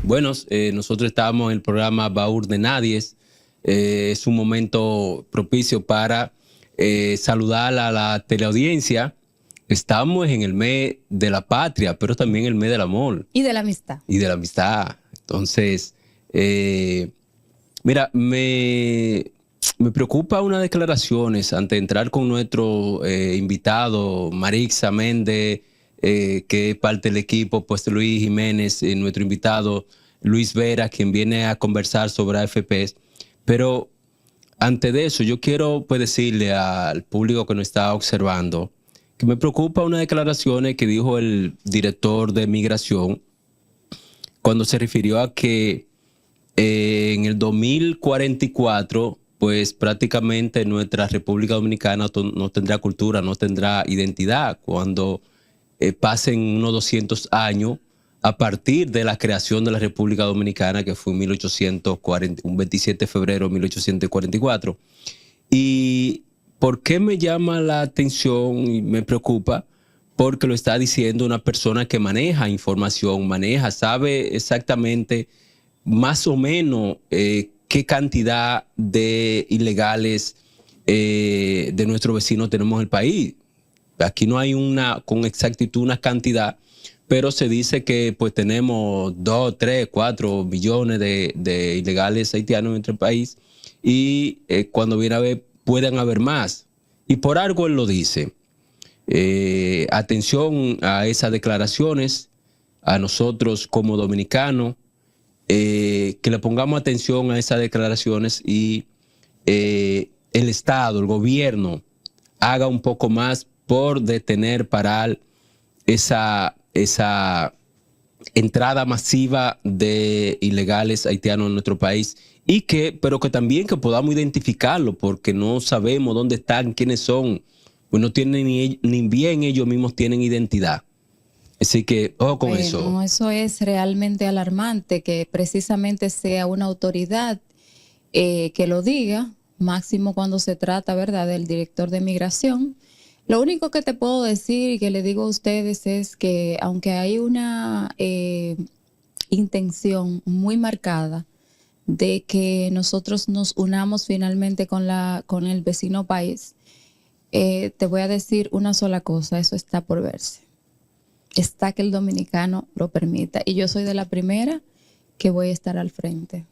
Bueno, nosotros estábamos en el programa Baúl de Nadies. Es un momento propicio para saludar a la teleaudiencia. Estamos en el mes de la patria, pero también el mes del amor. Y de la amistad. Y de la amistad. Entonces, mira, me preocupa unas declaraciones antes de entrar con nuestro invitado, Marixa Méndez, que es parte del equipo, pues Luis Jiménez, nuestro invitado, Luis Vera, quien viene a conversar sobre AFPs. Pero antes de eso, yo quiero pues decirle al público que nos está observando que me preocupa unas declaraciones que dijo el director de Migración cuando se refirió a que en el 2044, pues prácticamente nuestra República Dominicana no tendrá cultura, no tendrá identidad, cuando pasen unos 200 años a partir de la creación de la República Dominicana, que fue en 1840, un 27 de febrero de 1844. ¿Y por qué me llama la atención y me preocupa? Porque lo está diciendo una persona que maneja información, sabe exactamente más o menos qué cantidad de ilegales de nuestros vecinos tenemos en el país. Aquí no hay con exactitud una cantidad, pero se dice que pues tenemos 2, 3, 4 millones de ilegales haitianos en nuestro país y cuando viene a ver pueden haber más. Y por algo él lo dice. Atención a esas declaraciones, a nosotros como dominicanos, que le pongamos atención a esas declaraciones y el Estado, el gobierno, haga un poco más por detener, parar esa entrada masiva de ilegales haitianos en nuestro país pero que también que podamos identificarlo, porque no sabemos dónde están, quiénes son, pues no tienen ni bien ellos mismos tienen identidad. Así que, ojo con eso. No, eso es realmente alarmante, que precisamente sea una autoridad que lo diga, máximo cuando se trata, ¿verdad?, del director de Migración. Lo único que te puedo decir y que le digo a ustedes es que aunque hay una intención muy marcada de que nosotros nos unamos finalmente con el vecino país, te voy a decir una sola cosa, eso está por verse. Está que el dominicano lo permita. Y yo soy de la primera que voy a estar al frente.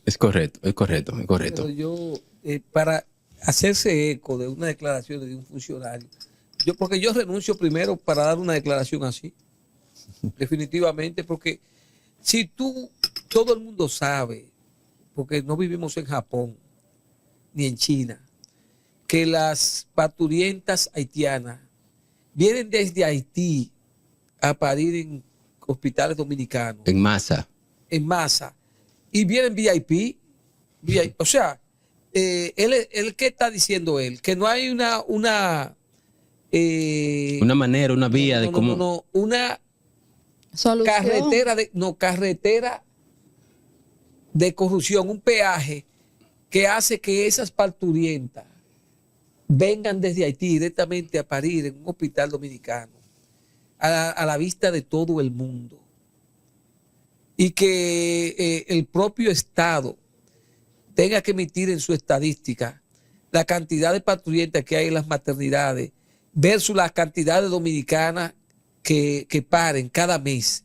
Es correcto, es correcto, es correcto. Pero yo, para hacerse eco de una declaración de un funcionario, porque yo renuncio primero para dar una declaración así, definitivamente, porque si todo el mundo sabe, porque no vivimos en Japón ni en China, que las parturientas haitianas vienen desde Haití a parir en hospitales dominicanos. En masa. En masa. Y vienen VIP. O sea, ¿él qué está diciendo él? Que no hay una manera, una vía de cómo... una solución. Carretera de corrupción, un peaje que hace que esas parturientas vengan desde Haití directamente a parir en un hospital dominicano a la vista de todo el mundo, y que el propio Estado tenga que emitir en su estadística la cantidad de parturientas que hay en las maternidades versus la cantidad de dominicanas que paren cada mes.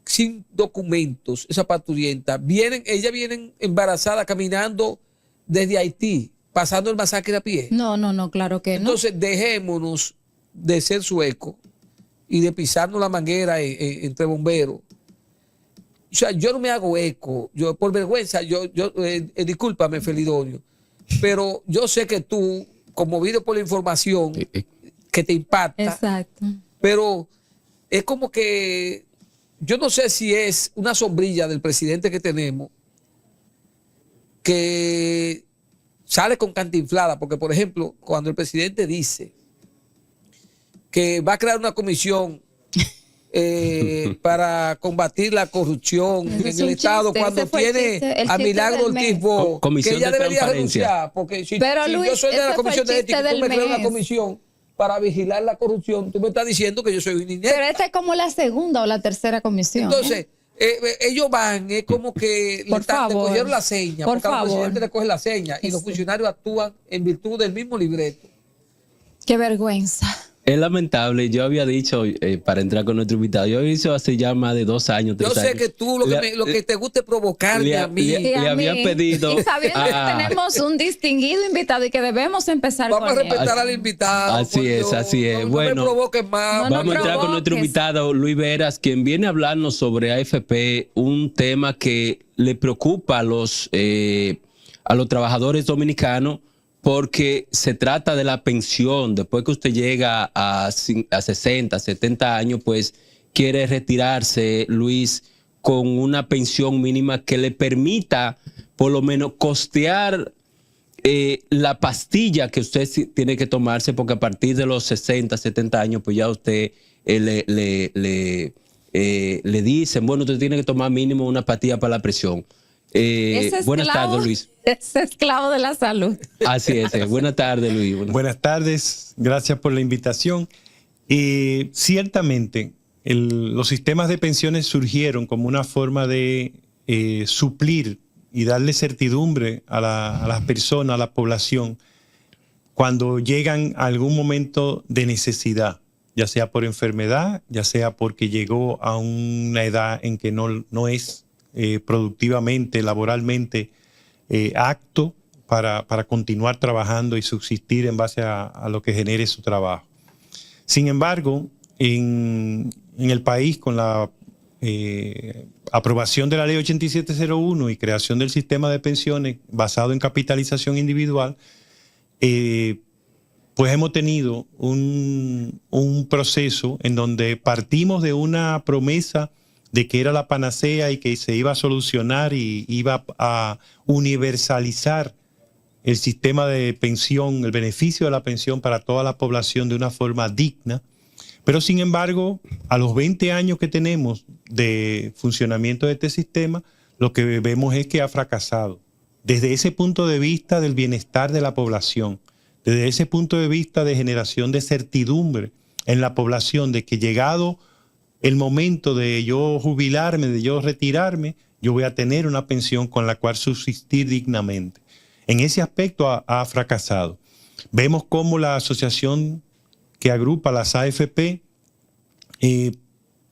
Sin documentos, esa parturienta, ellas vienen embarazadas caminando desde Haití, pasando el masacre a pie. No, claro que no. Entonces, dejémonos de ser suecos y de pisarnos la manguera entre bomberos. O sea, yo no me hago eco, yo por vergüenza, discúlpame, Felidonio, pero yo sé que tú, conmovido por la información que te impacta, exacto, pero es como que yo no sé si es una sombrilla del presidente que tenemos que sale con cantinflada, porque por ejemplo, cuando el presidente dice que va a crear una comisión para combatir la corrupción en el Estado, cuando tiene a Milagro Ortiz que ella debería renunciar, porque si yo soy de la Comisión de Ética, tú me creas una comisión para vigilar la corrupción. Tú me estás diciendo que yo soy un inepto. Pero esta es como la segunda o la tercera comisión. Entonces, ellos van, es como que Por le favor. cogieron la seña, Por porque al favor. presidente le coge la seña y los Sí. funcionarios actúan en virtud del mismo libreto. Qué vergüenza. Es lamentable, yo había dicho, para entrar con nuestro invitado, yo había dicho hace ya más de 2 años, 3 Yo años. sé que tú lo que te gusta es provocarme a mí. Y a había mí. pedido Y sabiendo que tenemos un distinguido invitado y que debemos empezar Vamos a con él. respetar al invitado. Así por es, Dios. así es. No, no Bueno, me provoquen más. No, Vamos a entrar con provoques. nuestro invitado Luis Veras, quien viene a hablarnos sobre AFP, un tema que le preocupa a los trabajadores dominicanos, porque se trata de la pensión. Después que usted llega a 60, 70 años, pues quiere retirarse, Luis, con una pensión mínima que le permita por lo menos costear la pastilla que usted tiene que tomarse, porque a partir de los 60, 70 años, pues ya usted le dicen, bueno, usted tiene que tomar mínimo una pastilla para la presión. Buenas tardes, Luis. Es esclavo de la salud. Así es. Buenas tardes, Luis. Buenas tardes, gracias por la invitación. Ciertamente, los sistemas de pensiones surgieron como una forma de suplir y darle certidumbre a las personas, a la población, cuando llegan a algún momento de necesidad, ya sea por enfermedad, ya sea porque llegó a una edad en que no es productivamente, laboralmente apto para continuar trabajando y subsistir en base a lo que genere su trabajo. Sin embargo, en el país, con la aprobación de la ley 8701 y creación del sistema de pensiones basado en capitalización individual, pues hemos tenido un proceso en donde partimos de una promesa de que era la panacea y que se iba a solucionar y iba a universalizar el sistema de pensión, el beneficio de la pensión para toda la población de una forma digna. Pero sin embargo, a los 20 años que tenemos de funcionamiento de este sistema, lo que vemos es que ha fracasado. Desde ese punto de vista del bienestar de la población, desde ese punto de vista de generación de certidumbre en la población, de que llegado el momento de yo jubilarme, de yo retirarme, yo voy a tener una pensión con la cual subsistir dignamente. En ese aspecto ha fracasado. Vemos cómo la asociación que agrupa las AFP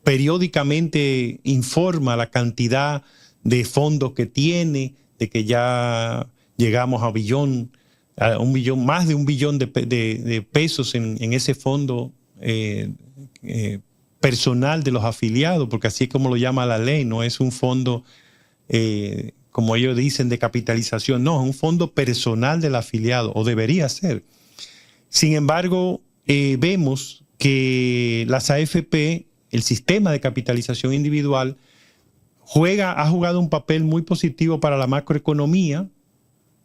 periódicamente informa la cantidad de fondos que tiene, de que ya llegamos a un billón, más de $1 billón de pesos en ese fondo personal de los afiliados, porque así es como lo llama la ley, no es un fondo, como ellos dicen, de capitalización, no, es un fondo personal del afiliado, o debería ser. Sin embargo, vemos que las AFP, el sistema de capitalización individual, ha jugado un papel muy positivo para la macroeconomía,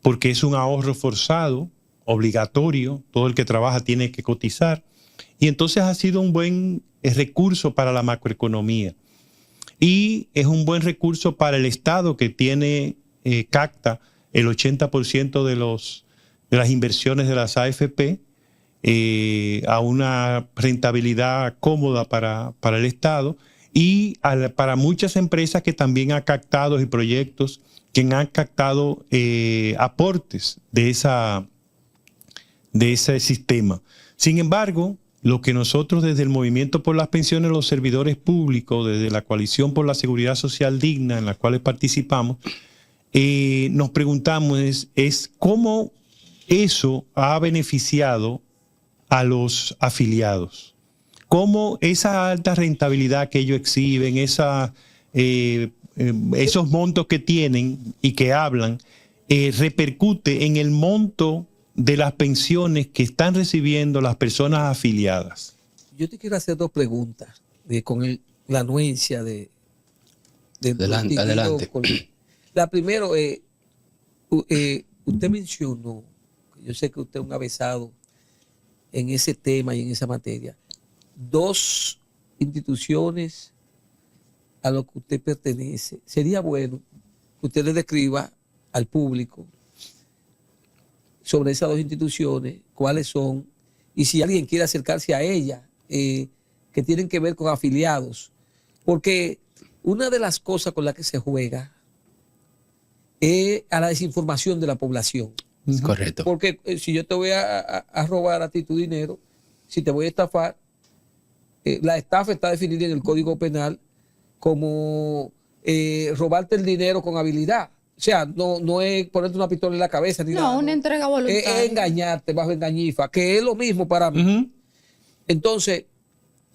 porque es un ahorro forzado, obligatorio, todo el que trabaja tiene que cotizar, y entonces ha sido un buen recurso para la macroeconomía. Y es un buen recurso para el Estado, que capta el 80% de las inversiones de las AFP a una rentabilidad cómoda para el Estado, y para muchas empresas que también han captado, y proyectos que han captado aportes de ese sistema. Sin embargo, lo que nosotros desde el Movimiento por las Pensiones de los Servidores Públicos, desde la Coalición por la Seguridad Social Digna, en la cual participamos, nos preguntamos es cómo eso ha beneficiado a los afiliados. Cómo esa alta rentabilidad que ellos exhiben, esos montos que tienen y que hablan, repercute en el monto de las pensiones que están recibiendo las personas afiliadas. Yo te quiero hacer 2 preguntas con la anuencia de Adelante. La primera, usted mencionó, yo sé que usted es un avesado en ese tema y en esa materia, 2 instituciones a lo que usted pertenece. Sería bueno que usted le describa al público sobre esas 2 instituciones, cuáles son y si alguien quiere acercarse a ella, que tienen que ver con afiliados. Porque una de las cosas con las que se juega es a la desinformación de la población. Correcto. Porque si yo te voy a robar a ti tu dinero, si te voy a estafar, la estafa está definida en el Código Penal como robarte el dinero con habilidad. O sea, no es ponerte una pistola en la cabeza ni nada. No, una entrega voluntaria. Es engañarte bajo engañifa, que es lo mismo para mí. Entonces,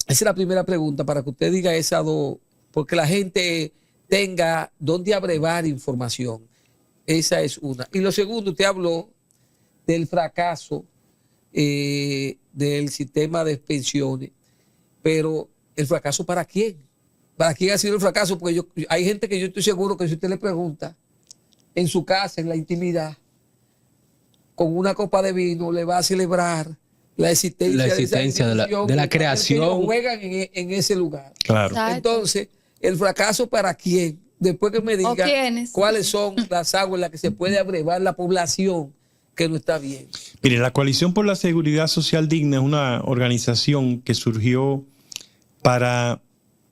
esa es la primera pregunta para que usted diga esas dos, porque la gente tenga dónde abrevar información. Esa es una. Y lo segundo, usted habló del fracaso del sistema de pensiones, pero ¿el fracaso para quién? ¿Para quién ha sido el fracaso? Porque hay gente que yo estoy seguro que si usted le pregunta en su casa, en la intimidad, con una copa de vino, le va a celebrar la existencia de la creación. Que juegan en ese lugar. Claro. Exacto. Entonces, ¿el fracaso para quién? Después que me diga cuáles son las aguas en las que se puede abrevar la población que no está bien. Mire, la Coalición por la Seguridad Social Digna es una organización que surgió para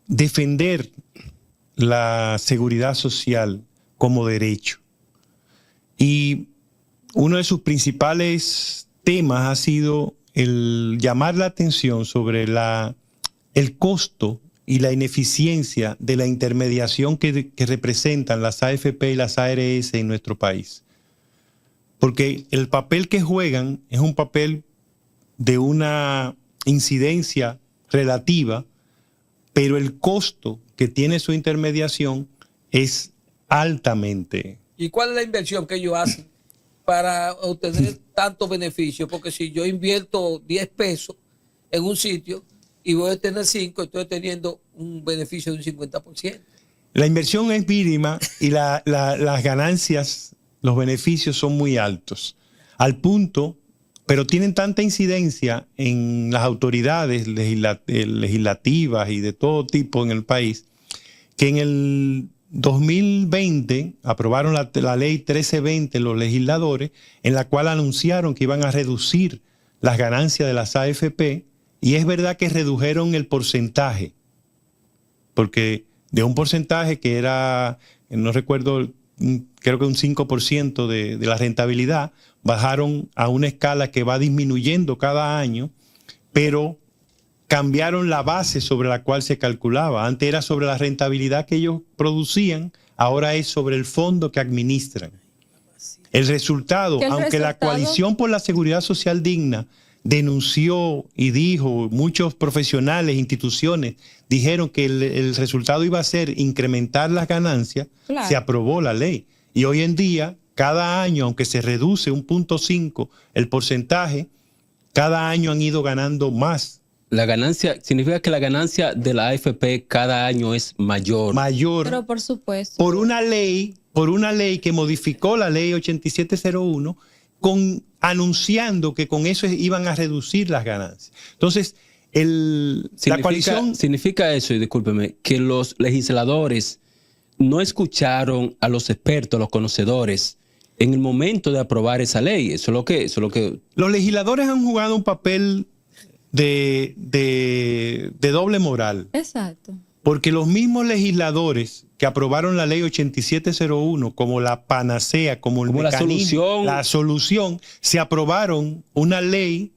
defender la seguridad social como derecho. Y uno de sus principales temas ha sido el llamar la atención sobre el costo y la ineficiencia de la intermediación que representan las AFP y las ARS en nuestro país. Porque el papel que juegan es un papel de una incidencia relativa, pero el costo que tiene su intermediación es altamente. ¿Y cuál es la inversión que ellos hacen para obtener tantos beneficios? Porque si yo invierto 10 pesos en un sitio y voy a tener 5, estoy teniendo un beneficio de un 50%. La inversión es mínima y las ganancias, los beneficios son muy altos. Al punto, pero tienen tanta incidencia en las autoridades legislativas y de todo tipo en el país, que en el 2020 aprobaron la ley 1320 los legisladores, en la cual anunciaron que iban a reducir las ganancias de las AFP, y es verdad que redujeron el porcentaje, porque de un porcentaje que era, no recuerdo, creo que un 5% de la rentabilidad, bajaron a una escala que va disminuyendo cada año, pero cambiaron la base sobre la cual se calculaba. Antes era sobre la rentabilidad que ellos producían, ahora es sobre el fondo que administran. El resultado, aunque la Coalición por la Seguridad Social Digna denunció y dijo, muchos profesionales, instituciones, dijeron que el resultado iba a ser incrementar las ganancias, claro, se aprobó la ley. Y hoy en día, cada año, aunque se reduce un 0.5 el porcentaje, cada año han ido ganando más. La ganancia, significa que la ganancia de la AFP cada año es mayor. Mayor. Pero por supuesto. Por una ley que modificó la ley 8701, anunciando que con eso iban a reducir las ganancias. Entonces, la coalición... Significa eso, y discúlpeme, que los legisladores no escucharon a los expertos, a los conocedores, en el momento de aprobar esa ley. Eso es lo que... Los legisladores han jugado un papel de doble moral. Exacto. Porque los mismos legisladores que aprobaron la ley 8701 como la panacea, como el mecanismo, la solución, se aprobaron una ley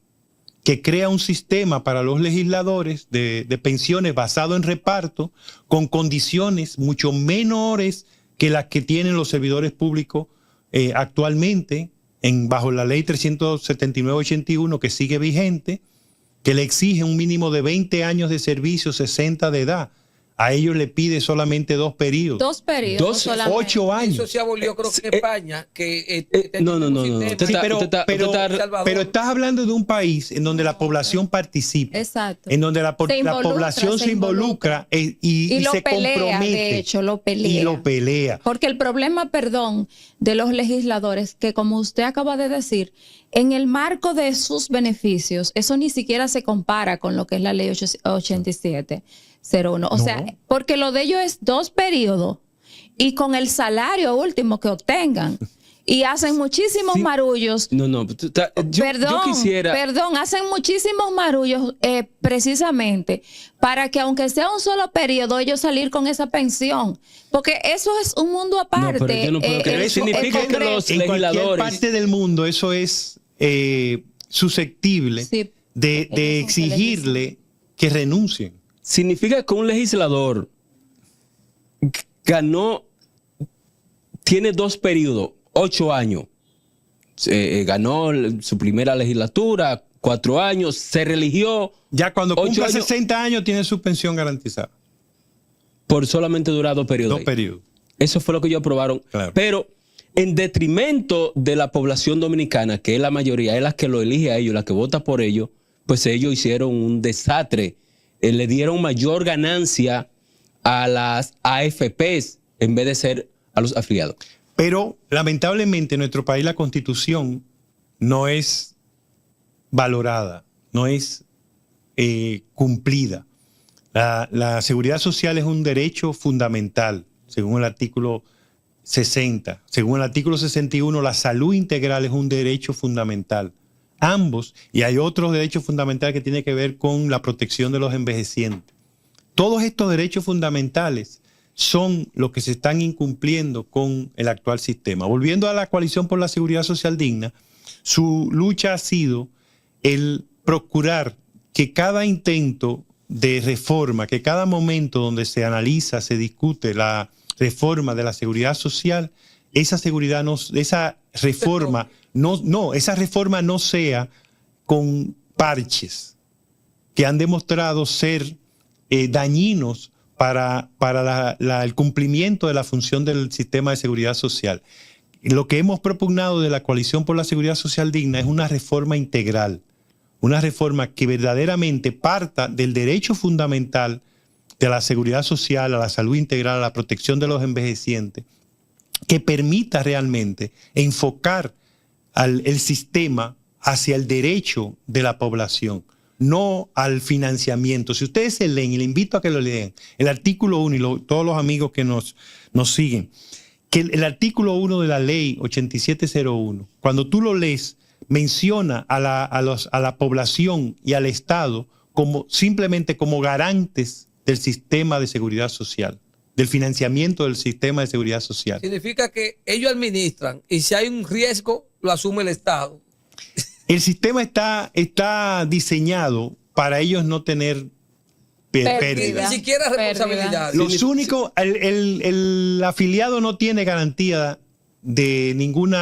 que crea un sistema para los legisladores de pensiones basado en reparto, con condiciones mucho menores que las que tienen los servidores públicos actualmente, bajo la ley 379-81 que sigue vigente, que le exige un mínimo de 20 años de servicio, 60 de edad. A ellos le pide solamente 2 periodos. 2 periodos. 8 años. Eso se abolió, creo que en España. Pero estás hablando de un país en donde la población participa. Exacto. En donde la población se involucra y lo se pelea, compromete. de hecho, lo pelea. Y lo pelea. Porque el problema, de los legisladores, que como usted acaba de decir, en el marco de sus beneficios, eso ni siquiera se compara con lo que es la ley 8701. O sea, porque lo de ellos es 2 periodos y con el salario último que obtengan. y hacen muchísimos Sí. marullos. No, yo quisiera... Perdón, hacen muchísimos marullos precisamente para que aunque sea un solo periodo ellos salir con esa pensión, porque eso es un mundo aparte. No, pero yo no puedo creer. eso- Significa el que Congreso- los En cualquier legisladores... parte del mundo eso es susceptible Sí, de ellos son exigirle que renuncien. Significa que un legislador ganó, tiene 2 periodos, 8 años. Ganó su primera legislatura, 4 años, se religió Ya cuando 8 cumpla años 60 años tiene su pensión garantizada. por solamente durar 2 periodos. 2 periodos. Eso fue lo que ellos aprobaron. Claro. Pero en detrimento de la población dominicana, que es la mayoría, es la que lo elige a ellos, la que vota por ellos, pues ellos hicieron un desastre. Le dieron mayor ganancia a las AFPs en vez de ser a los afiliados. Pero lamentablemente en nuestro país la Constitución no es valorada, no es cumplida. La seguridad social es un derecho fundamental, según el artículo 60. Según el artículo 61, la salud integral es un derecho fundamental. Ambos, y hay otros derechos fundamentales que tienen que ver con la protección de los envejecientes. Todos estos derechos fundamentales son los que se están incumpliendo con el actual sistema. Volviendo a la Coalición por la Seguridad Social Digna, su lucha ha sido el procurar que cada intento de reforma, que cada momento donde se analiza, se discute la reforma de la seguridad social, esa reforma no sea con parches que han demostrado ser dañinos para el cumplimiento de la función del sistema de seguridad social. Lo que hemos propugnado de la Coalición por la Seguridad Social Digna es una reforma integral, una reforma que verdaderamente parta del derecho fundamental de la seguridad social, a la salud integral, a la protección de los envejecientes, que permita realmente enfocar el sistema hacia el derecho de la población, no al financiamiento. Si ustedes se leen, y le invito a que lo lean, el artículo 1, y todos los amigos que nos siguen, que el artículo 1 de la ley 8701, cuando tú lo lees, menciona a la población y al Estado simplemente como garantes del sistema de seguridad social, del financiamiento del sistema de seguridad social. Significa que ellos administran y si hay un riesgo, lo asume el Estado. El sistema está diseñado para ellos no tener pérdida. Ni siquiera responsabilidad. Los únicos, el afiliado no tiene garantía de ningún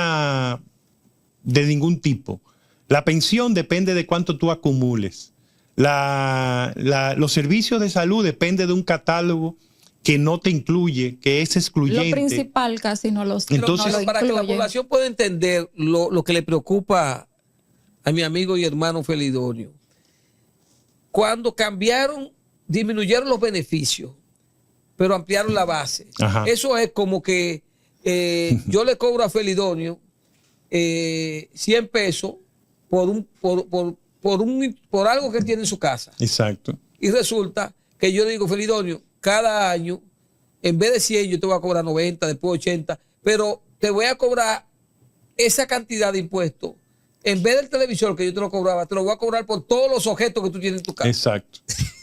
tipo. La pensión depende de cuánto tú acumules. Los servicios de salud depende de un catálogo que no te incluye, que es excluyente. Lo principal casi no los Entonces, no lo para que la incluye. población pueda entender lo que le preocupa a mi amigo y hermano Felidonio, cuando disminuyeron los beneficios, pero ampliaron la base. Ajá. Eso es como que yo le cobro a Felidonio 100 pesos por algo que él tiene en su casa. Exacto. Y resulta que yo digo, Felidonio, cada año, en vez de 100, yo te voy a cobrar 90, después 80, pero te voy a cobrar esa cantidad de impuestos. En vez del televisor que yo te lo cobraba, te lo voy a cobrar por todos los objetos que tú tienes en tu casa. Exacto.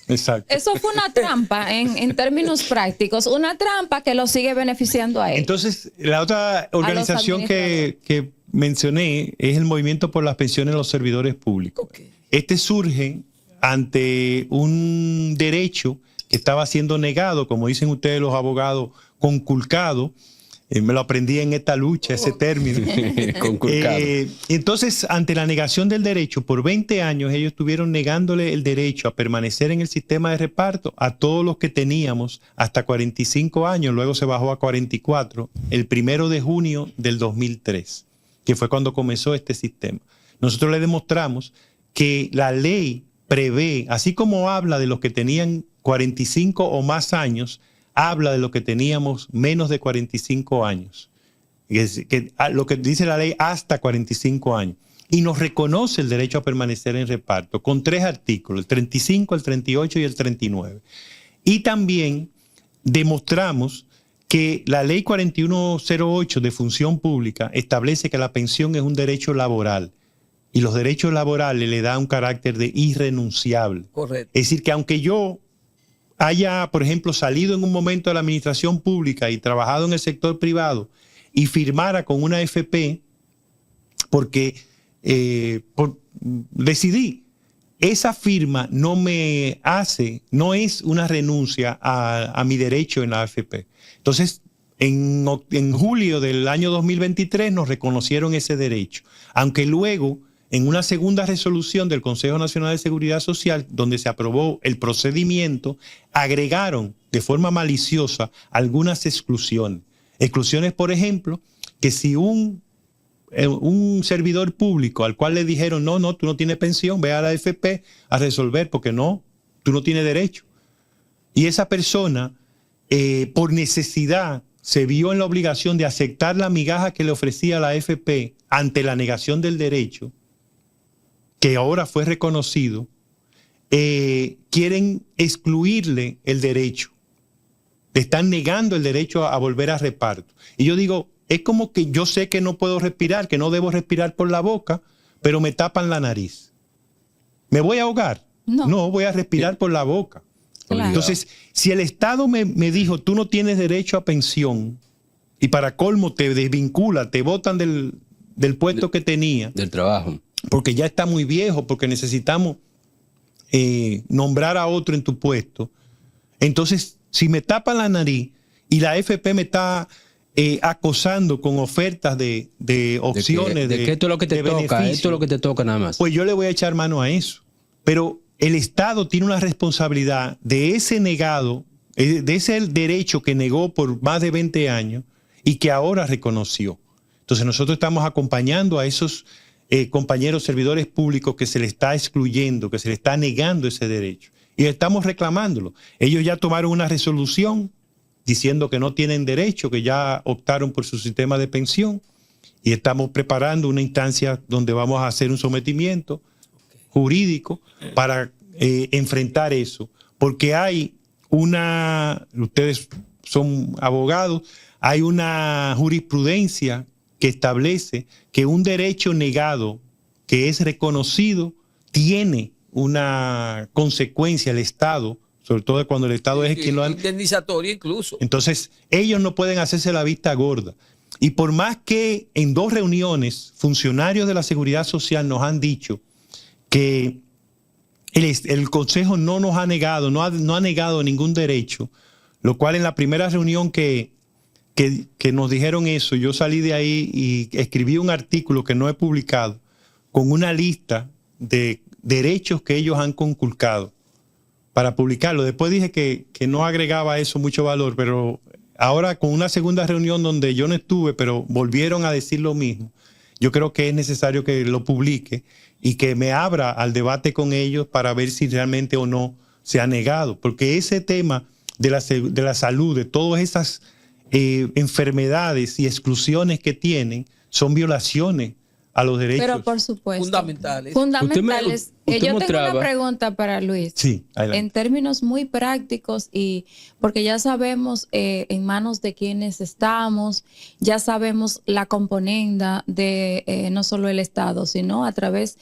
Exacto. Eso fue una trampa en términos prácticos, una trampa que lo sigue beneficiando a él. Entonces, la otra organización que mencioné es el Movimiento por las Pensiones de los Servidores Públicos. Okay. Este surge ante un derecho que estaba siendo negado, como dicen ustedes los abogados, conculcado. Me lo aprendí en esta lucha, ese término. Conculcado. Entonces, ante la negación del derecho, por 20 años ellos estuvieron negándole el derecho a permanecer en el sistema de reparto a todos los que teníamos hasta 45 años, luego se bajó a 44, el 1 de junio del 2003, que fue cuando comenzó este sistema. Nosotros le demostramos que la ley prevé, así como habla de los que tenían 45 o más años, habla de lo que teníamos menos de 45 años. Lo que dice la ley hasta 45 años. Y nos reconoce el derecho a permanecer en reparto con 3 artículos, el 35, el 38 y el 39. Y también demostramos que la ley 4108 de función pública establece que la pensión es un derecho laboral y los derechos laborales le dan un carácter de irrenunciable. Correcto. Es decir, que aunque yo haya, por ejemplo, salido en un momento de la administración pública y trabajado en el sector privado y firmara con una AFP porque decidí, esa firma no es una renuncia a mi derecho en la AFP. Entonces, en julio del año 2023 nos reconocieron ese derecho, aunque luego en una segunda resolución del Consejo Nacional de Seguridad Social, donde se aprobó el procedimiento, agregaron de forma maliciosa algunas exclusiones. Exclusiones, por ejemplo, que si un servidor público al cual le dijeron, no, tú no tienes pensión, ve a la AFP a resolver, porque no, tú no tienes derecho. Y esa persona, por necesidad, se vio en la obligación de aceptar la migaja que le ofrecía la AFP ante la negación del derecho, que ahora fue reconocido, quieren excluirle el derecho. Le están negando el derecho a volver a reparto. Y yo digo, es como que yo sé que no puedo respirar, que no debo respirar por la boca, pero me tapan la nariz. ¿Me voy a ahogar? No, voy a respirar por la boca. Claro. Entonces, si el Estado me dijo, tú no tienes derecho a pensión, y para colmo te desvincula, te botan del puesto que tenía. Del trabajo. Porque ya está muy viejo, porque necesitamos nombrar a otro en tu puesto. Entonces, si me tapan la nariz y la AFP me está acosando con ofertas de opciones, de que esto es lo que te toca, esto es lo que te toca nada más. Pues yo le voy a echar mano a eso. Pero el Estado tiene una responsabilidad de ese negado, de ese derecho que negó por más de 20 años y que ahora reconoció. Entonces nosotros estamos acompañando a esos compañeros servidores públicos que se les está excluyendo, que se les está negando ese derecho. Y estamos reclamándolo. Ellos ya tomaron una resolución diciendo que no tienen derecho, que ya optaron por su sistema de pensión, y estamos preparando una instancia donde vamos a hacer un sometimiento jurídico para enfrentar eso. Porque hay ustedes son abogados, hay una jurisprudencia que establece que un derecho negado que es reconocido tiene una consecuencia el Estado, sobre todo cuando el Estado es quien lo ha... Indemnizatoria incluso. Entonces, ellos no pueden hacerse la vista gorda. Y por más que en 2 reuniones funcionarios de la Seguridad Social nos han dicho que el Consejo no nos ha negado, no ha negado ningún derecho, lo cual en la primera reunión que nos dijeron eso, yo salí de ahí y escribí un artículo que no he publicado con una lista de derechos que ellos han conculcado para publicarlo. Después dije que no agregaba eso mucho valor, pero ahora con una segunda reunión donde yo no estuve, pero volvieron a decir lo mismo, yo creo que es necesario que lo publique y que me abra al debate con ellos para ver si realmente o no se ha negado. Porque ese tema de la salud, de todas esas enfermedades y exclusiones que tienen, son violaciones a los derechos. Pero por supuesto. Fundamentales. Fundamentales. Usted Yo tengo mostraba... una pregunta para Luis. Sí, adelante. En términos muy prácticos, y porque ya sabemos en manos de quienes estamos, ya sabemos la componenda de no solo el Estado, sino a través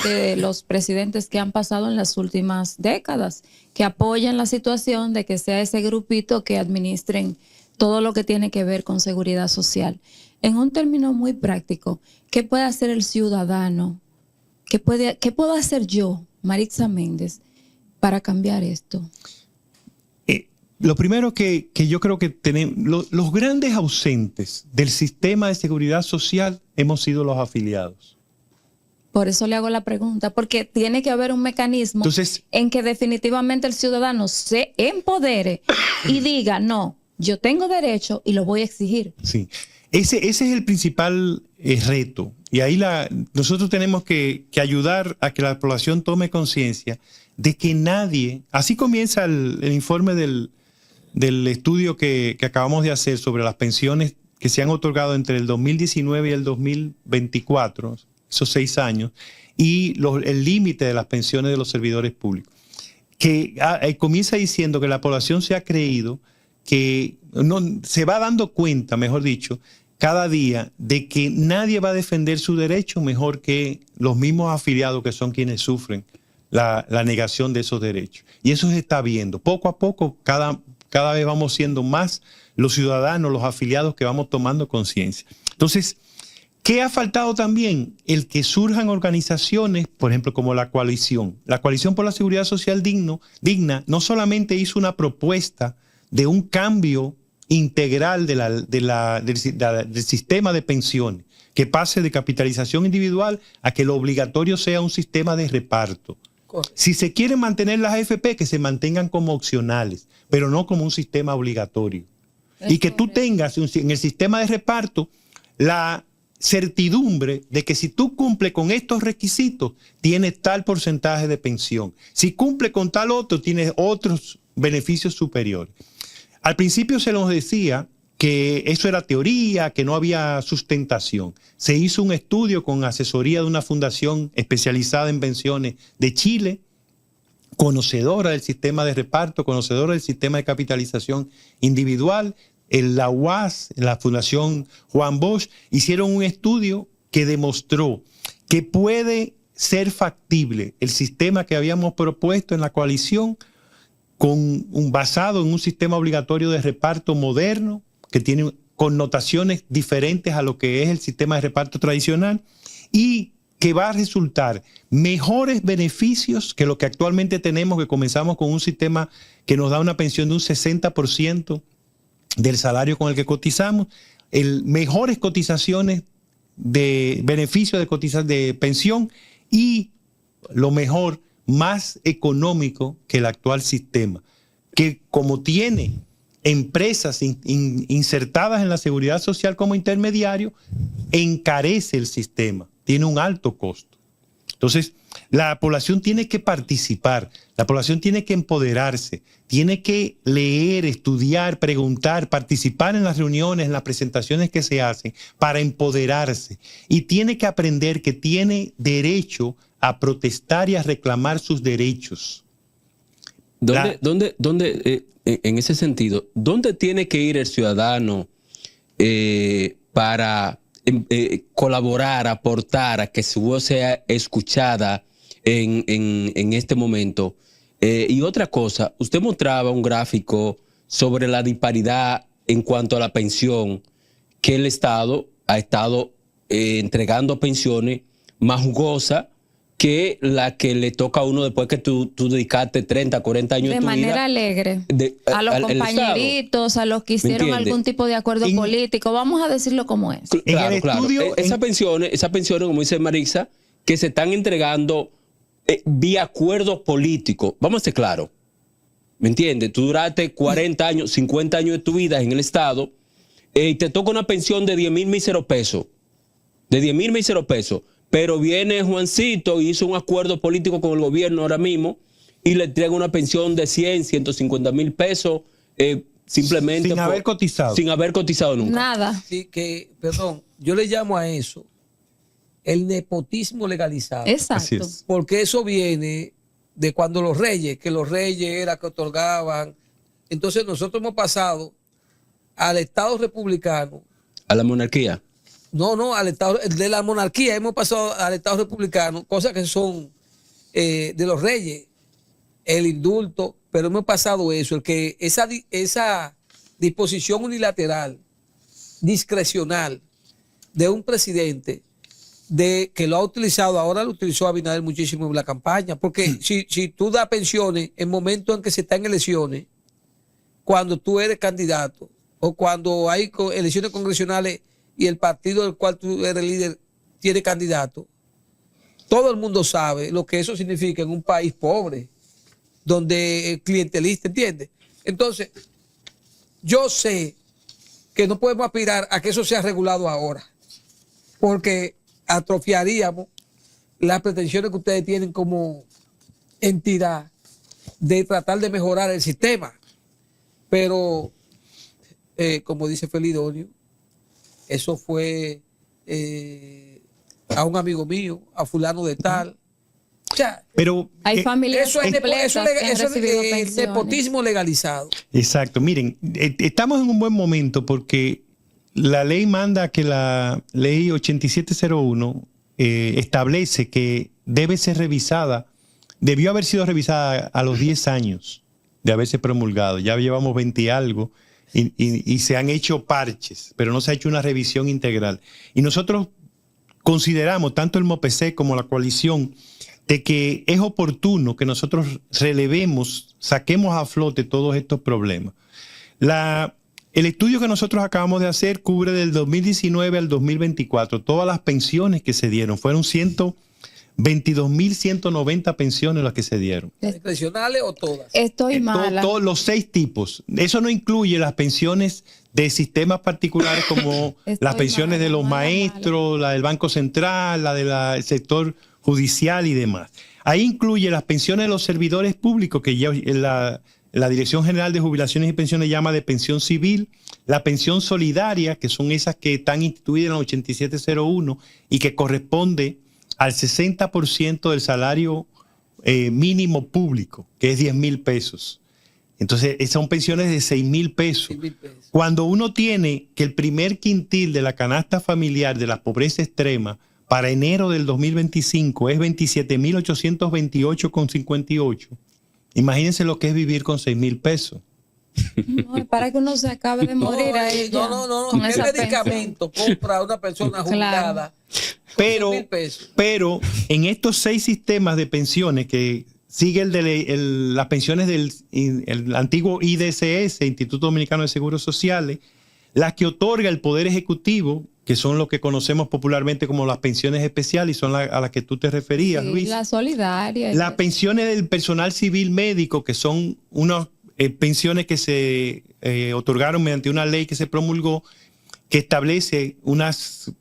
de los presidentes que han pasado en las últimas décadas, que apoyan la situación de que sea ese grupito que administren todo lo que tiene que ver con seguridad social. En un término muy práctico, ¿qué puede hacer el ciudadano? ¿Qué puedo hacer yo, Marixa Méndez, para cambiar esto? Lo primero que yo creo que tenemos, los grandes ausentes del sistema de seguridad social hemos sido los afiliados. Por eso le hago la pregunta, porque tiene que haber un mecanismo en que definitivamente el ciudadano se empodere y diga, no, yo tengo derecho y lo voy a exigir. Sí. Ese es el principal reto. Y ahí nosotros tenemos que ayudar a que la población tome conciencia de que nadie, así comienza el informe del estudio que acabamos de hacer sobre las pensiones que se han otorgado entre el 2019 y el 2024, esos 6 años, y el límite de las pensiones de los servidores públicos, que comienza diciendo que la población se ha creído que no, se va dando cuenta, mejor dicho, cada día de que nadie va a defender su derecho mejor que los mismos afiliados que son quienes sufren la negación de esos derechos. Y eso se está viendo. Poco a poco, cada vez vamos siendo más los ciudadanos, los afiliados que vamos tomando conciencia. Entonces, ¿qué ha faltado también? El que surjan organizaciones, por ejemplo, como la Coalición. La Coalición por la Seguridad Social Digna no solamente hizo una propuesta de un cambio integral del sistema de pensiones, que pase de capitalización individual a que lo obligatorio sea un sistema de reparto. Correcto. Si se quieren mantener las AFP, que se mantengan como opcionales, pero no como un sistema obligatorio. Y que tú tengas en el sistema de reparto la certidumbre de que si tú cumples con estos requisitos, tienes tal porcentaje de pensión. Si cumple con tal otro, tienes otros beneficios superiores. Al principio se nos decía que eso era teoría, que no había sustentación. Se hizo un estudio con asesoría de una fundación especializada en pensiones de Chile, conocedora del sistema de reparto, conocedora del sistema de capitalización individual. La UAS, la Fundación Juan Bosch, hicieron un estudio que demostró que puede ser factible el sistema que habíamos propuesto en la coalición basado en un sistema obligatorio de reparto moderno que tiene connotaciones diferentes a lo que es el sistema de reparto tradicional y que va a resultar mejores beneficios que lo que actualmente tenemos, que comenzamos con un sistema que nos da una pensión de un 60% del salario con el que cotizamos, mejores cotizaciones de beneficios de pensión y lo mejor, más económico que el actual sistema, que como tiene empresas insertadas en la seguridad social como intermediario, encarece el sistema, tiene un alto costo. Entonces, la población tiene que participar, la población tiene que empoderarse, tiene que leer, estudiar, preguntar, participar en las reuniones, en las presentaciones que se hacen para empoderarse. Y tiene que aprender que tiene derecho a protestar y a reclamar sus derechos. En ese sentido, ¿dónde tiene que ir el ciudadano para colaborar, aportar a que su voz sea escuchada en este momento? Y otra cosa, usted mostraba un gráfico sobre la disparidad en cuanto a la pensión, que el Estado ha estado entregando pensiones más jugosas que la que le toca a uno después que tú dedicaste 30, 40 años de tu vida. De manera alegre. A los compañeritos, a los que hicieron algún tipo de acuerdo político. Vamos a decirlo como es. Claro, claro. Esas pensiones, como dice Marixa, que se están entregando vía acuerdos políticos. Vamos a ser claros. ¿Me entiendes? Tú duraste 40 años, 50 años de tu vida en el Estado y te toca una pensión de 10,000 míseros pesos. De 10,000 míseros pesos. Pero viene Juancito y hizo un acuerdo político con el gobierno ahora mismo y le entrega una pensión de 100, 150 mil pesos simplemente. Sin haber cotizado. Sin haber cotizado nunca. Nada. Sí, perdón, yo le llamo a eso el nepotismo legalizado. Exacto. Porque eso viene de cuando los reyes eran que otorgaban. Entonces nosotros hemos pasado al Estado republicano. A la monarquía. No, al Estado de la monarquía hemos pasado al Estado republicano, cosas que son de los reyes, el indulto, pero hemos pasado eso, el que esa disposición unilateral, discrecional de un presidente que lo ha utilizado, ahora lo utilizó Abinader muchísimo en la campaña, porque si tú das pensiones en momentos en que se está en elecciones, cuando tú eres candidato o cuando hay elecciones congresionales y el partido del cual tú eres líder tiene candidato, todo el mundo sabe lo que eso significa en un país pobre, donde es clientelista, ¿entiendes? Entonces, yo sé que no podemos aspirar a que eso sea regulado ahora, porque atrofiaríamos las pretensiones que ustedes tienen como entidad de tratar de mejorar el sistema. Pero, como dice Felidonio, eso fue a un amigo mío, a fulano de tal, O sea, Pero Hay familias eso es completas que han recibido pensiones. nepotismo legalizado. exacto, miren, estamos en un buen momento porque la ley manda que la ley 8701 establece que debe ser revisada, debió haber sido revisada a los 10 años de haberse promulgado. Ya llevamos 20 y algo y se han hecho parches, pero no se ha hecho una revisión integral. Y nosotros consideramos, tanto el MOPESEC como la coalición, de que es oportuno que nosotros relevemos, saquemos a flote todos estos problemas. El estudio que nosotros acabamos de hacer cubre del 2019 al 2024 todas las pensiones que se dieron. Fueron 122.190 pensiones las que se dieron. ¿Discrecionales o todas? Estoy mala. Todos los 6 tipos. Eso no incluye las pensiones de sistemas particulares como las pensiones de los maestros, la del Banco Central, la del sector judicial y demás. Ahí incluye las pensiones de los servidores públicos, que ya la Dirección General de Jubilaciones y Pensiones llama de pensión civil, la pensión solidaria, que son esas que están instituidas en la 8701 y que corresponde al 60% del salario mínimo público, que es 10,000 pesos. Entonces, son pensiones de 6,000 pesos. 6,000 pesos. Cuando Cuando uno tiene que el primer quintil de la canasta familiar de la pobreza extrema para enero del 2025 es 27.828,58, imagínense lo que es vivir con 6,000 pesos. No, para que uno se acabe de morir ahí. No. con ¿Qué esa medicamento compra una persona jubilada? Pero, 6,000 pesos. pero en estos 6 sistemas de pensiones que sigue las pensiones del el antiguo IDCS, Instituto Dominicano de Seguros Sociales, las que otorga el Poder Ejecutivo, que son lo que conocemos popularmente como las pensiones especiales, y son a las que tú te referías, Sí, Luis. la solidaria. Las pensiones del personal civil médico, que son unas pensiones que se otorgaron mediante una ley que se promulgó, que establece unas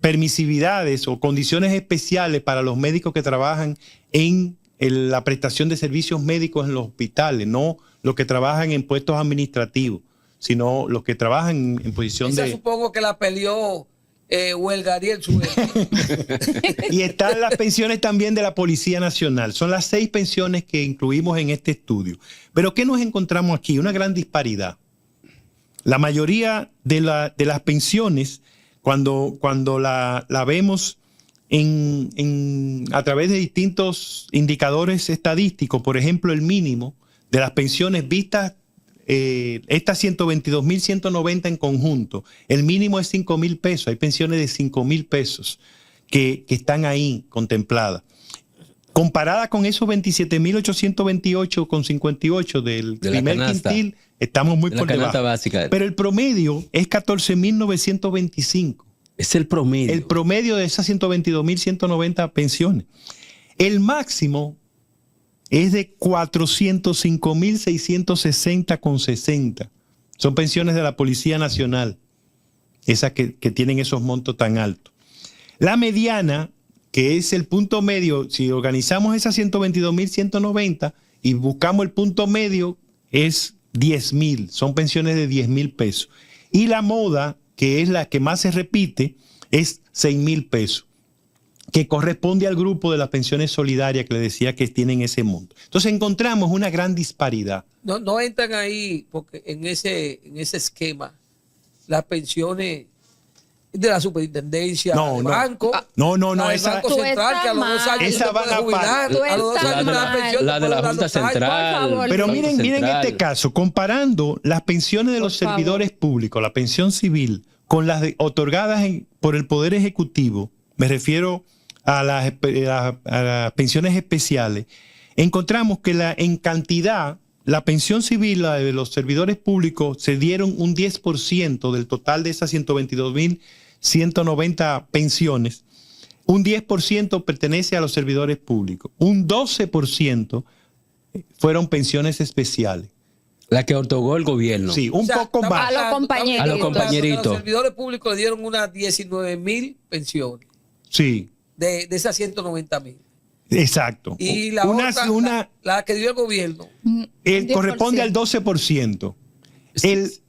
permisividades o condiciones especiales para los médicos que trabajan en la prestación de servicios médicos en los hospitales, no los que trabajan en puestos administrativos, sino los que trabajan en posición Esa de... supongo que la peleó Huelgariel Suárez. Y están las pensiones también de la Policía Nacional. Son las 6 pensiones que incluimos en este estudio. Pero ¿qué nos encontramos aquí? Una gran disparidad. La mayoría de las pensiones, cuando la vemos a través de distintos indicadores estadísticos, por ejemplo, el mínimo de las pensiones vistas, estas 122.190 en conjunto, el mínimo es 5,000 pesos. Hay pensiones de 5,000 pesos que están ahí contempladas. Comparada con esos 27.828,58 del primer quintil, estamos muy por debajo. Básica. Pero el promedio es 14.925. Es el promedio. El promedio de esas 122.190 pensiones. El máximo es de 405.660,60. Son pensiones de la Policía Nacional, esas que tienen esos montos tan altos. La mediana, que es el punto medio, si organizamos esas 122.190 y buscamos el punto medio, es 10,000. Son pensiones de 10,000 pesos. Y la moda, que es la que más se repite, es 6,000 pesos, que corresponde al grupo de las pensiones solidarias que le decía que tienen ese monto. Entonces encontramos una gran disparidad. No entran ahí porque en ese esquema las pensiones de la superintendencia, del banco. No, la del esa Banco Central, que a los 2 años esa se van puede a jubilar. Tú A los 2 estás años una mal. pensión. La de la por Junta Central. por favor. Pero Banco miren Central. este caso, comparando las pensiones de los servidores públicos, la pensión civil, con las otorgadas por el Poder Ejecutivo, me refiero a las pensiones especiales, encontramos que en cantidad, la pensión civil, la de los servidores públicos, se dieron un 10% del total de esas 122.190 pensiones. Un 10% pertenece a los servidores públicos. Un 12% fueron pensiones especiales. La que otorgó el gobierno. Sí, un poco más. A los compañeritos. A los compañeritos. Los servidores públicos le dieron unas 19,000 pensiones Sí, de esas 190,000. exacto. Y la otra, la que dio el gobierno. Corresponde al 12%.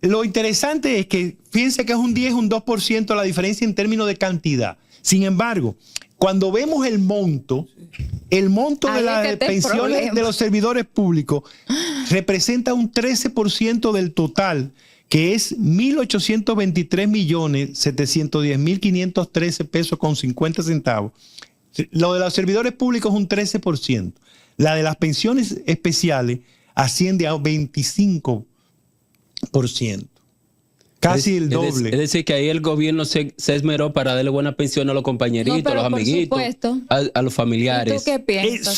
Lo interesante es que fíjense que es un 10, un 2% la diferencia en términos de cantidad. Sin embargo, cuando vemos el monto de Ahí las es que está el pensiones problema. de los servidores públicos representa un 13% del total, que es 1.823.710.513 pesos con 50 centavos. Lo de los servidores públicos es un 13%. La de las pensiones especiales asciende a 25%. Casi el doble. Es decir, que ahí el gobierno se esmeró para darle buena pensión a los compañeritos, No, pero a los por amiguitos, supuesto. a los ¿Y familiares. tú qué piensas?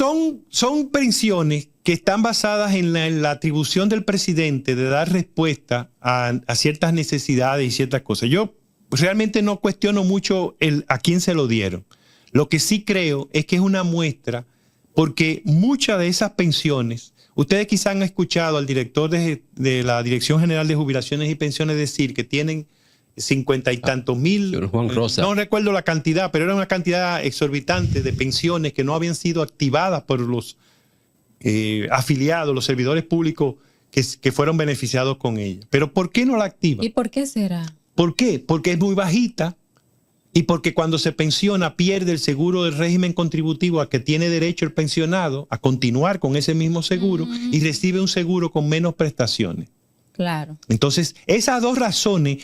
Son pensiones que están basadas en la atribución del presidente de dar respuesta a ciertas necesidades y ciertas cosas. Yo realmente no cuestiono mucho a quién se lo dieron. Lo que sí creo es que es una muestra, porque muchas de esas pensiones, ustedes quizás han escuchado al director de la Dirección General de Jubilaciones y Pensiones decir que tienen 50 y tantos mil, señor Juan Rosa. no recuerdo la cantidad, pero era una cantidad exorbitante de pensiones que no habían sido activadas por los afiliados, los servidores públicos que fueron beneficiados con ella. Pero ¿por qué no la activan? ¿Y por qué será? ¿Por qué? Porque es muy bajita y porque cuando se pensiona pierde el seguro del régimen contributivo a que tiene derecho el pensionado a continuar con ese mismo seguro y recibe un seguro con menos prestaciones. Claro. Entonces, esas dos razones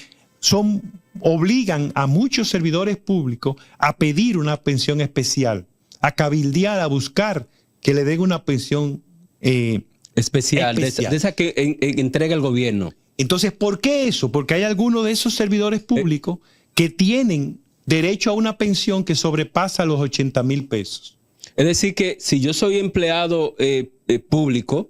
obligan a muchos servidores públicos a pedir una pensión especial, a cabildear, a buscar que le den una pensión Especial. De esa que entrega el gobierno. Entonces, ¿por qué eso? Porque hay algunos de esos servidores públicos que tienen derecho a una pensión que sobrepasa los 80,000 pesos. Es decir, que si yo soy empleado público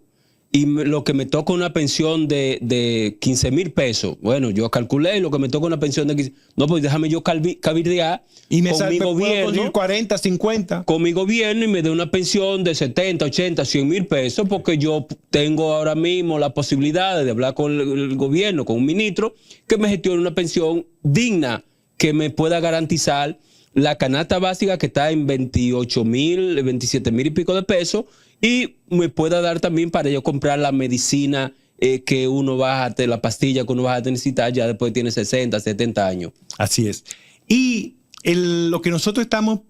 y lo que me toca una pensión de 15,000 pesos, bueno, yo calculé lo que me toca una pensión de 15. No, pues déjame yo cabildear Y me con mi puedo gobierno. conseguir 40, 50. Con mi gobierno y me dé una pensión de 70, 80, 100,000 pesos, porque yo tengo ahora mismo la posibilidad de hablar con el gobierno, con un ministro, que me gestione una pensión digna, que me pueda garantizar la canasta básica, que está en 28,000, 27,000 y pico de pesos, y me pueda dar también para yo comprar la medicina que uno va a, la pastilla que uno va a necesitar ya después tiene 60, 70 años. Así es. Y lo que nosotros estamos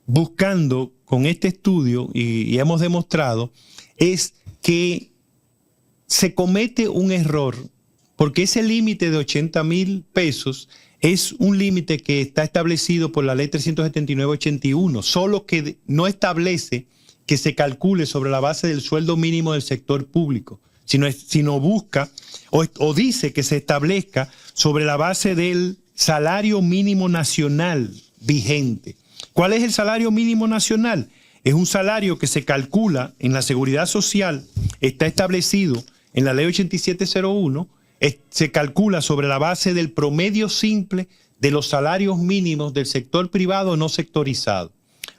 buscando con este estudio y hemos demostrado es que se comete un error, porque ese límite de 80,000 pesos es un límite que está establecido por la ley 379/81, solo que no establece que se calcule sobre la base del sueldo mínimo del sector público, sino busca o dice que se establezca sobre la base del salario mínimo nacional vigente. ¿Cuál es el salario mínimo nacional? Es un salario que se calcula en la Seguridad Social, está establecido en la ley 8701, se calcula sobre la base del promedio simple de los salarios mínimos del sector privado no sectorizado.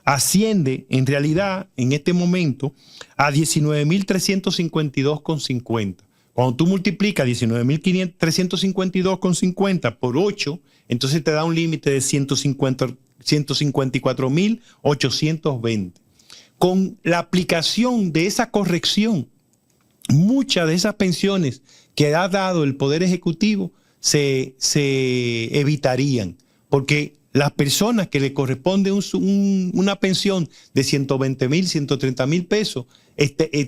Asciende en realidad en este momento a 19,352,50. Cuando tú multiplicas 19,352,50 por 8, entonces te da un límite de 154,820. Con la aplicación de esa corrección, muchas de esas pensiones que ha dado el Poder Ejecutivo se evitarían, porque las personas que le corresponde una pensión de 120,000, 130,000 pesos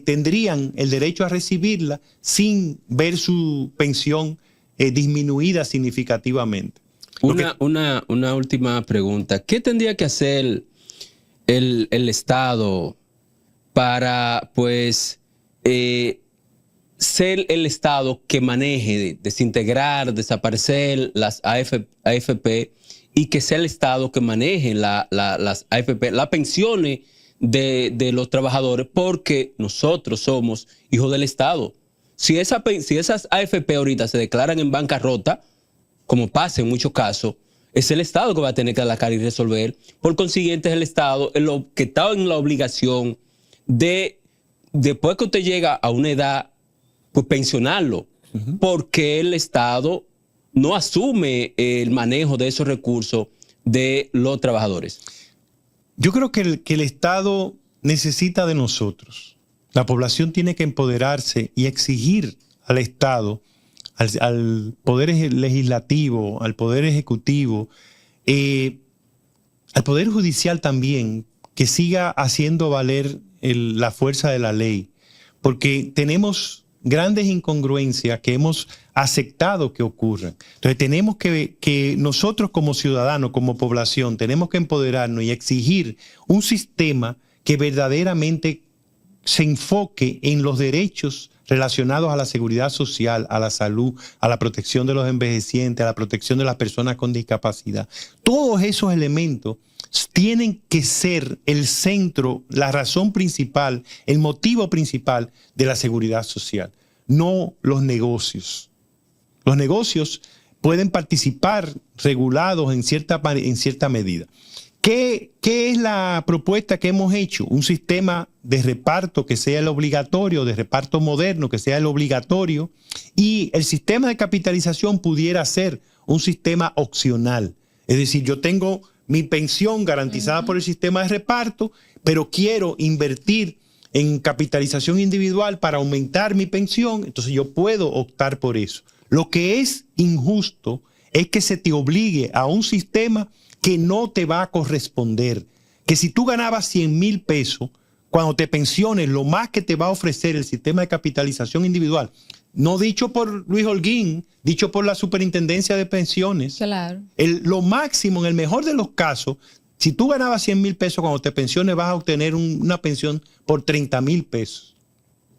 tendrían el derecho a recibirla sin ver su pensión disminuida significativamente. Una última pregunta. ¿Qué tendría que hacer el Estado para, pues, ser el Estado que maneje, desintegrar, desaparecer las AFP y que sea el Estado que maneje las AFP, las pensiones de los trabajadores, porque nosotros somos hijos del Estado? Si esas AFP ahorita se declaran en bancarrota, como pasa en muchos casos, es el Estado que va a tener que dar la cara y resolver. Por consiguiente, es el Estado que está en la obligación de, después que usted llega a una edad, pues pensionarlo, porque el Estado no asume el manejo de esos recursos de los trabajadores. Yo creo que el Estado necesita de nosotros. La población tiene que empoderarse y exigir al Estado, al Poder Legislativo, al Poder Ejecutivo, al Poder Judicial también que siga haciendo valer la fuerza de la ley, porque tenemos grandes incongruencias que hemos aceptado que ocurran. Entonces tenemos que nosotros como ciudadanos, como población, tenemos que empoderarnos y exigir un sistema que verdaderamente se enfoque en los derechos relacionados a la seguridad social, a la salud, a la protección de los envejecientes, a la protección de las personas con discapacidad. Todos esos elementos tienen que ser el centro, la razón principal, el motivo principal de la seguridad social, no los negocios. Los negocios pueden participar regulados en cierta medida. ¿Qué es la propuesta que hemos hecho? Un sistema de reparto que sea el obligatorio, de reparto moderno que sea el obligatorio, y el sistema de capitalización pudiera ser un sistema opcional. Es decir, yo tengo mi pensión garantizada por el sistema de reparto, pero quiero invertir en capitalización individual para aumentar mi pensión, entonces yo puedo optar por eso. Lo que es injusto es que se te obligue a un sistema que no te va a corresponder. Que si tú ganabas 100,000 pesos, cuando te pensiones, lo más que te va a ofrecer el sistema de capitalización individual, no dicho por Luis Holguín, dicho por la Superintendencia de Pensiones, Claro. Lo máximo, en el mejor de los casos, si tú ganabas 100,000 pesos, cuando te pensiones vas a obtener una pensión por 30,000 pesos.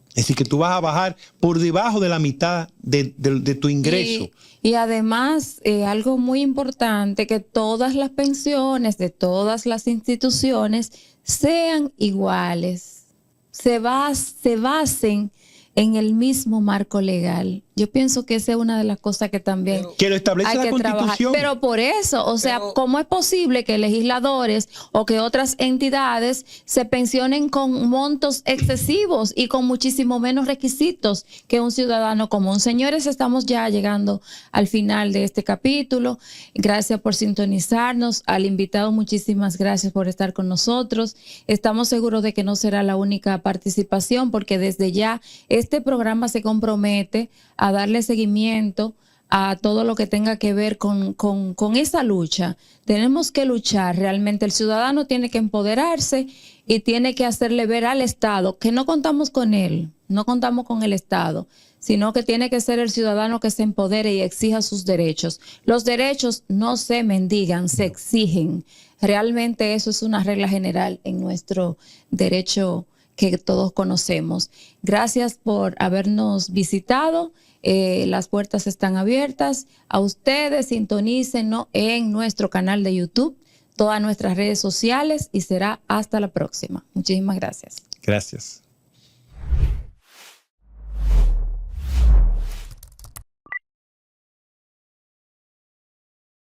Es decir, que tú vas a bajar por debajo de la mitad de tu ingreso. Y además, algo muy importante, que todas las pensiones de todas las instituciones sean iguales, se basen en el mismo marco legal. Yo pienso que esa es una de las cosas que también que lo establece hay la que Constitución. trabajar. Pero por eso, o sea, ¿cómo es posible que legisladores o que otras entidades se pensionen con montos excesivos y con muchísimo menos requisitos que un ciudadano común? Señores, estamos ya llegando al final de este capítulo. Gracias por sintonizarnos. Al invitado, muchísimas gracias por estar con nosotros. Estamos seguros de que no será la única participación, porque desde ya este programa se compromete a darle seguimiento a todo lo que tenga que ver con esa lucha. Tenemos que luchar realmente. El ciudadano tiene que empoderarse y tiene que hacerle ver al Estado que no contamos con él, no contamos con el Estado, sino que tiene que ser el ciudadano que se empodere y exija sus derechos. Los derechos no se mendigan, se exigen. Realmente eso es una regla general en nuestro derecho que todos conocemos. Gracias por habernos visitado. Las puertas están abiertas. A ustedes, sintonícenos en nuestro canal de YouTube, todas nuestras redes sociales, y será hasta la próxima. Muchísimas gracias. Gracias.